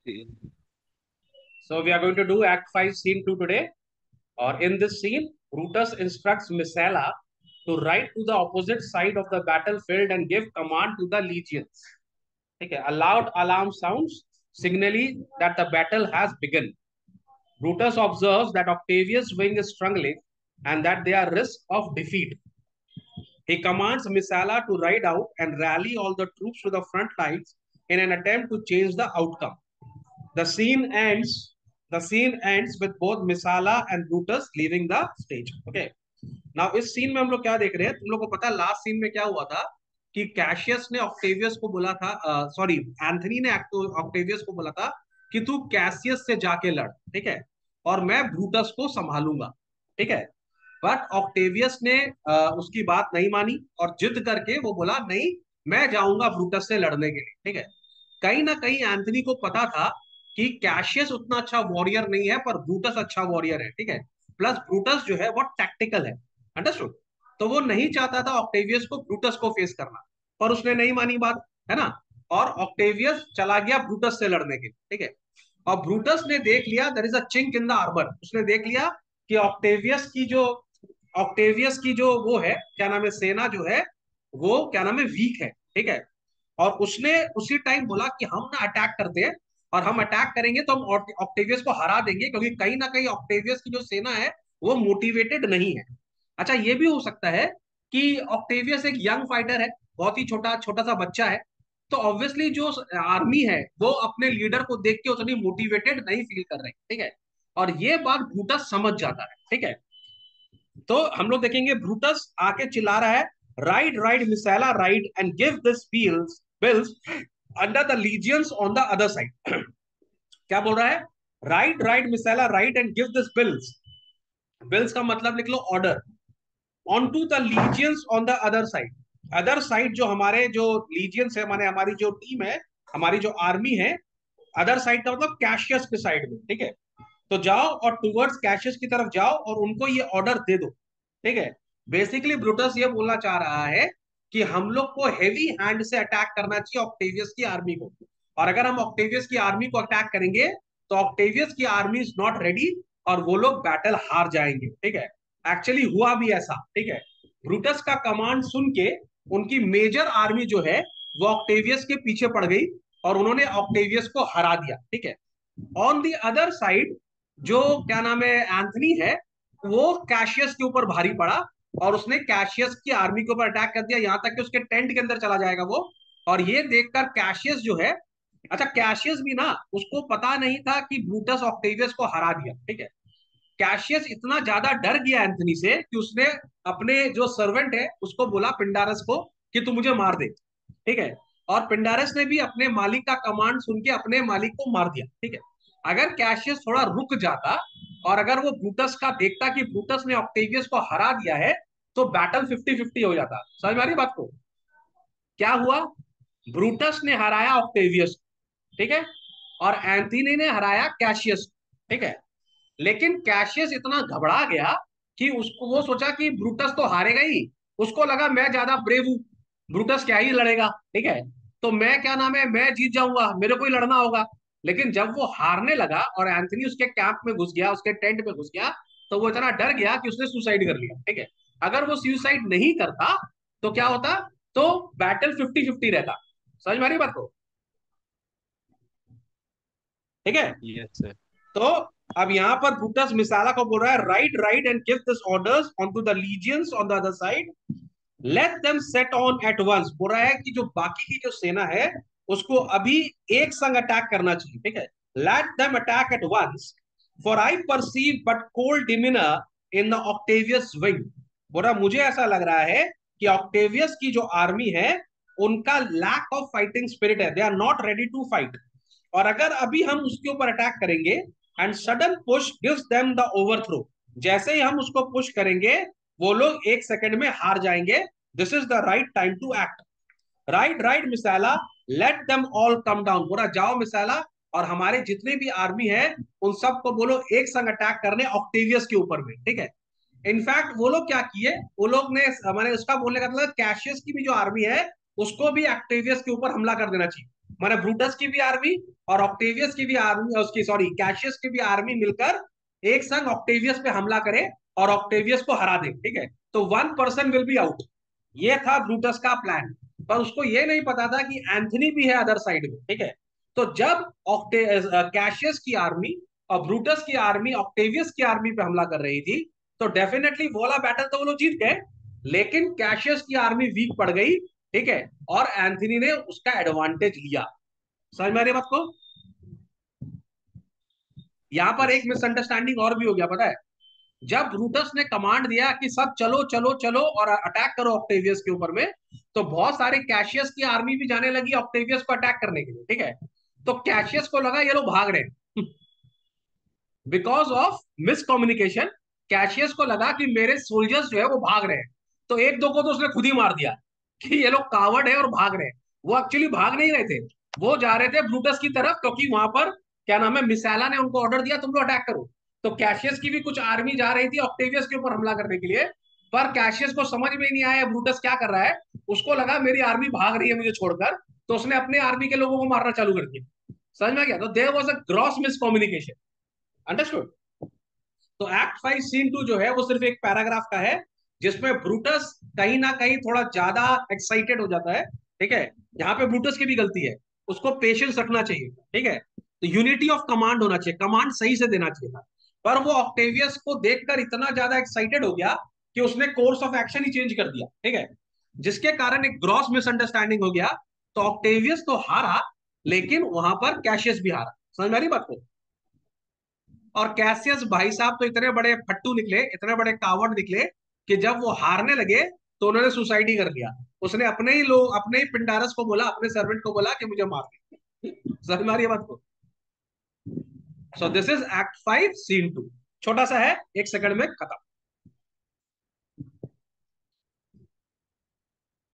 So we are going to do Act 5, Scene 2 today. Or in this scene, Brutus instructs Messala to ride to the opposite side of the battlefield and give command to the legions. Okay, a loud alarm sounds, signaling that the battle has begun. Brutus observes that Octavius' wing is struggling and that they are at risk of defeat. He commands Messala to ride out and rally all the troops to the front lines in an attempt to change the outcome. The scene ends. The scene ends with both Misala and Brutus leaving the stage. Okay. Now इस scene में हम लोग क्या देख रहे हैं, तुम लोग को पता है लास्ट सीन में क्या हुआ था कि कैशियस ने ऑक्टेवियस को बोला था, सॉरी एंथनी ने ऑक्टेवियस को बोला था कि तू कैसियस से जाके लड़, ठीक है, और मैं ब्रूटस को संभालूंगा, ठीक है। बट ऑक्टेवियस ने उसकी बात नहीं मानी और जिद करके वो बोला नहीं, मैं जाऊंगा ब्रूटस से लड़ने के लिए, ठीक है। कहीं ना कहीं एंथनी को पता था कि कैशियस उतना अच्छा वॉरियर नहीं है पर ब्रूटस अच्छा वॉरियर है, ठीक है। प्लस ब्रूटस जो है वो टैक्टिकल है, अंडरस्टूड। तो वो नहीं चाहता था ऑक्टेवियस को ब्रूटस को फेस करना, पर उसने नहीं मानी बात, है ना। और ऑक्टेवियस चला गया ब्रूटस से लड़ने के लिए, ठीक है। और ब्रूटस ने देख लिया there is a chink in the armour, उसने देख लिया कि ऑक्टेवियस की जो वो है क्या नाम है, सेना जो है वो क्या नाम है वीक है, ठीक है। और उसने उसी टाइम बोला कि हम ना अटैक करते हैं, और हम अटैक करेंगे तो हम ऑक्टेवियस को हरा देंगे, क्योंकि कहीं ना कहीं ऑक्टेवियस की जो सेना है वो मोटिवेटेड नहीं है। अच्छा, ये भी हो सकता है कि ऑक्टेवियस एक यंग फाइटर है, बहुत ही छोटा छोटा सा बच्चा है, तो ऑब्वियसली जो आर्मी है वो अपने लीडर को देख के उतनी मोटिवेटेड नहीं फील कर रही, ठीक है। और ये बात ब्रूटस समझ जाता है, ठीक है। तो हम लोग देखेंगे ब्रूटस आके चिल्ला रहा है, ride ride Messala ride and give this bills bills under the legions on the other side. क्या बोल रहा है, ride ride Messala ride and give this bills, bills का मतलब लिख लो order, on to the legions on the other side. Other side जो हमारे जो लीजियंस है, माने हमारी जो टीम है, हमारी जो आर्मी है, अदर साइड का मतलब कैशियस के साइड में, ठीक है। तो जाओ और टूवर्ड्स कैशियस की तरफ जाओ और उनको ये ऑर्डर दे दो, ठीक है। बेसिकली ब्रूटस ये बोलना चाह रहा है कि हम लोग को हेवी हैंड से अटैक करना चाहिए ऑक्टेवियस की आर्मी को, और अगर हम ऑक्टेवियस की आर्मी को अटैक करेंगे तो ऑक्टेवियस की आर्मी इज नॉट रेडी और वो लोग बैटल हार जाएंगे, ठीक है। एक्चुअली हुआ भी ऐसा, ठीक है। ब्रूटस का कमांड सुन के उनकी मेजर आर्मी जो है वो ऑक्टेवियस के पीछे पड़ गई और उन्होंने ऑक्टेवियस को हरा दिया, ठीक है। ऑन दी अदर साइड जो क्या नाम है एंथनी है, वो कैशियस के ऊपर भारी पड़ा और उसने कैशियस की आर्मी के ऊपर अटैक कर दिया, यहां तक कि उसके टेंट के अंदर चला जाएगा वो। और ये देखकर कैशियस जो है, अच्छा कैशियस भी ना, उसको पता नहीं था कि ब्रूटस ऑक्टेवियस को हरा दिया, ठीक है। कैशियस इतना ज्यादा डर गया एंथनी से कि उसने अपने जो सर्वेंट है उसको बोला, पिंडारस को, कि तू मुझे मार दे, ठीक है। और पिंडारस ने भी अपने मालिक का कमांड सुन के अपने मालिक को मार दिया, ठीक है। अगर कैशियस थोड़ा रुक जाता और अगर वो ब्रूटस का देखता कि ब्रूटस ने ऑक्टेवियस को हरा दिया है, तो बैटल 50-50 हो जाता। समझ में आ रही बात को, क्या हुआ, ब्रूटस ने हराया ऑक्टेवियस, ठीक है, और एंथनी ने हराया कैशियस, ठीक है। लेकिन कैशियस इतना घबरा गया कि उसको वो सोचा कि ब्रूटस तो हारेगा ही, उसको लगा मैं ज्यादा ब्रेव हूं, ब्रूटस क्या ही लड़ेगा, ठीक है। तो मैं क्या नाम है, मैं जीत जाऊंगा, मेरे को ही लड़ना होगा। लेकिन जब वो हारने लगा और एंथनी उसके कैंप में घुस गया, उसके टेंट में घुस गया, तो वो इतना डर गया कि उसने सुसाइड कर लिया, ठीक है। अगर वो सुसाइड नहीं करता तो क्या होता, तो बैटल 50-50 रहता। समझ में आ रही बात को, ठीक है। Yes sir. तो अब यहाँ पर ब्रूटस मिसाला को बोल रहा है, right right and give this orders on to the legions on the other side, let them set on at once. बोल रहा है कि जो बाकी की जो सेना है उसको अभी एक संग अटैक करना चाहिए, ठीक है। Let them attack at once, for I perceive but cold demeanour in the Octavius wing. बोल रहा मुझे ऐसा लग रहा है कि ऑक्टेवियस की जो आर्मी है उनका लैक ऑफ फाइटिंग स्पिरिट है, they are not ready to fight. और अगर अभी हम उसके ऊपर अटैक करेंगे and sudden push gives them the overthrow, जैसे ही हम उसको पुश करेंगे वो लोग एक सेकंड में हार जाएंगे। This is the right time to act, right right Messala, let them all come down. बोला जाओ मिसाइला और हमारे जितने भी आर्मी है उन सबको बोलो एक संग अटैक करने ऑक्टेवियस के ऊपर में, ठीक है। इनफैक्ट वो लोग क्या किए, वो लोग ने मैंने उसका बोलने का मतलब कैशियस की भी जो आर्मी है उसको भी ऑक्टेवियस के ऊपर हमला कर देना चाहिए। माने ब्रूटस की भी आर्मी और ऑक्टेवियस की भी आर्मी, उसकी सॉरी कैशियस की भी आर्मी मिलकर एक संग ऑक्टेवियस पे हमला करे और ऑक्टेवियस को हरा दे, ठीक है। तो 1 पर्सन विल बी आउट, ये था ब्रूटस का प्लान। पर उसको ये नहीं पता था कि एंथनी भी है अदर साइड में, ठीक है। तो जब कैशियस की आर्मी और ब्रूटस की आर्मी ऑक्टेवियस की आर्मी पे हमला कर रही थी, तो डेफिनेटली वो वाला बैटल तो वो लोग जीत गए, लेकिन कैशियस की आर्मी वीक पड़ गई, ठीक है। और एंथनी ने उसका एडवांटेज लिया। समझ में आ रही है बात को? यहां पर एक यस। मिसअंडरस्टैंडिंग और भी हो गया, पता है। जब ब्रूटस ने कमांड दिया कि सब चलो चलो चलो और अटैक करो ऑक्टेवियस के ऊपर में, तो बहुत सारे कैशियस की आर्मी भी जाने लगी ऑक्टेवियस को अटैक करने के लिए, ठीक है। तो कैशियस को लगा ये लोग भाग रहे हैं, बिकॉज ऑफ मिसकम्युनिकेशन। कैशियस को लगा कि मेरे सोल्जर्स जो है वो भाग रहे हैं, तो एक दो को तो उसने खुद ही मार दिया कि ये लोग कावर्ड है और भाग रहे हैं। वो एक्चुअली भाग नहीं रहे थे, वो जा रहे थे ब्रूटस की तरफ, क्योंकि वहां पर क्या नाम है, मिसाला ने उनको ऑर्डर दिया तुम लोग अटैक करो। तो कैशियस की भी कुछ आर्मी जा रही थी ऑक्टेवियस के ऊपर हमला करने के लिए, पर कैशियस को समझ में नहीं आया ब्रूटस क्या कर रहा है। उसको लगा मेरी आर्मी भाग रही है मुझे छोड़कर, तो उसने अपने आर्मी के लोगों को मारना चालू कर दिया। समझ में आ गया? तो there was a gross miscommunication. Understood? तो एक्ट 5 सीन 2 जो है वो सिर्फ एक पैराग्राफ का है, जिसमें ब्रूटस कहीं ना कहीं थोड़ा ज्यादा एक्साइटेड हो जाता है, ठीक है। यहाँ पे ब्रूटस की भी गलती है, उसको पेशेंस रखना चाहिए, ठीक है। तो यूनिटी ऑफ कमांड होना चाहिए, कमांड सही से देना चाहिए था। पर वो ऑक्टेवियस को देखकर इतना ज्यादा एक्साइटेड हो गया कि उसने course of action he change कर दिया, ठीक है। जिसके कारण एक ग्रॉस मिसअंडरस्टैंडिंग हो गया। तो ऑक्टेवियस तो हारा, लेकिन वहां पर कैशियस भी हारा। समझ में आ रही बात को? और कैसियस भाई साहब तो इतने बड़े फट्टू निकले, इतने बड़े कावड़ निकले, कि जब वो हारने लगे तो उन्होंने सुसाइड ही कर लिया। उसने अपने ही लोग, अपने ही पिंडारस को बोला, अपने सर्वेंट को बोला कि मुझे मार दे। समझ में आ रही है बात को? So this is act 5 scene 2। छोटा सा है, 1 सेकंड में खत्म।